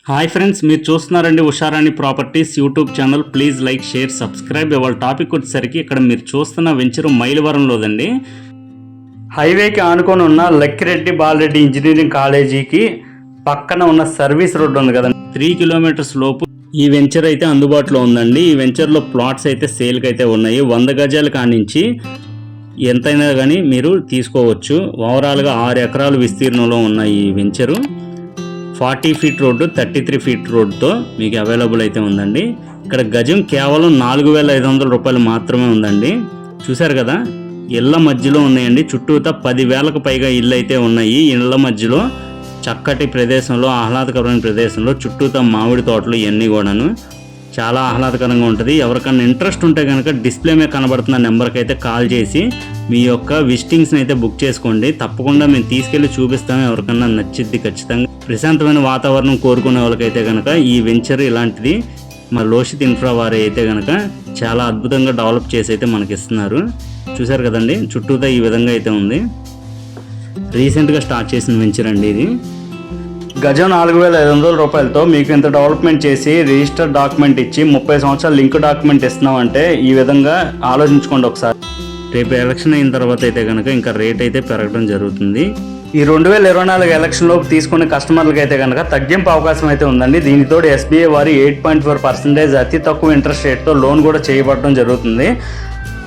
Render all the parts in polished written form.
Hi friends, మీరు చూస్తున్నారండి Usharani properties YouTube channel. Please like, share, subscribe. ఇవాళ టాపిక్ వచ్చేసరికి ఇక్కడ మీరు చూస్తున్న వెంచరు మైలవరంలోదండి. హైవేకి ఆనుకొని ఉన్న లక్కిరెడ్డి బాలరెడ్డి ఇంజనీరింగ్ కాలేజీకి పక్కన ఉన్న సర్వీస్ రోడ్డు ఉంది కదండి, 3 కిలోమీటర్స్ లోపు ఈ వెంచర్ అయితే అందుబాటులో ఉందండి. ఈ వెంచర్లో ప్లాట్స్ అయితే సేల్కి అయితే ఉన్నాయి. 100 గజాల కానించి ఎంతైనా కానీ మీరు తీసుకోవచ్చు. ఓవరాల్గా 6 ఎకరాల విస్తీర్ణంలో ఉన్న ఈ వెంచరు 40 ఫీట్ రోడ్డు, 33 ఫీట్ రోడ్డుతో మీకు అవైలబుల్ అయితే ఉందండి. ఇక్కడ గజం కేవలం 4,500 రూపాయలు మాత్రమే ఉందండి. చూశారు కదా, ఇళ్ళ మధ్యలో ఉన్నాయండి. చుట్టూతా 10,000కు పైగా ఇళ్ళు అయితే ఉన్నాయి. ఇళ్ళ మధ్యలో చక్కటి ప్రదేశంలో, ఆహ్లాదకరమైన ప్రదేశంలో చుట్టూతా మామిడి తోటలు ఇవన్నీ కూడాను చాలా ఆహ్లాదకరంగా ఉంటుంది. ఎవరికన్నా ఇంట్రెస్ట్ ఉంటే కనుక డిస్ప్లే మీద కనబడుతున్న నెంబర్కి అయితే కాల్ చేసి మీ యొక్క విజిటింగ్స్ని అయితే బుక్ చేసుకోండి. తప్పకుండా మేము తీసుకెళ్ళి చూపిస్తాము. ఎవరికన్నా నచ్చిద్ది ఖచ్చితంగా. ప్రశాంతమైన వాతావరణం కోరుకునే వాళ్ళకైతే కనుక ఈ వెంచర్ ఇలాంటిది మా లోషిత్ ఇన్ఫ్రా వారి అయితే కనుక చాలా అద్భుతంగా డెవలప్ చేసి అయితే మనకి ఇస్తున్నారు. చూశారు కదండి, చుట్టూతా ఈ విధంగా అయితే ఉంది. రీసెంట్గా స్టార్ట్ చేసిన వెంచర్ అండి ఇది. గజం 4,500 రూపాయలతో మీకు ఇంత డెవలప్మెంట్ చేసి రిజిస్టర్ డాక్యుమెంట్ ఇచ్చి 30 సంవత్సరాల లింక్ డాక్యుమెంట్ ఇస్తున్నామంటే ఈ విధంగా ఆలోచించుకోండి ఒకసారి. రేపు ఎలక్షన్ అయిన తర్వాత అయితే కనుక ఇంకా రేట్ అయితే పెరగడం జరుగుతుంది. ఈ 2024 ఎలక్షన్లోపు తీసుకునే కస్టమర్లకి అయితే కనుక తగ్గింపు అవకాశం అయితే ఉందండి. దీనితో SBI వారి 8.4% అతి తక్కువ ఇంట్రెస్ట్ రేట్తో లోన్ కూడా చేయబడడం జరుగుతుంది.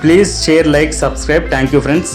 Please share, like, subscribe. Thank you friends.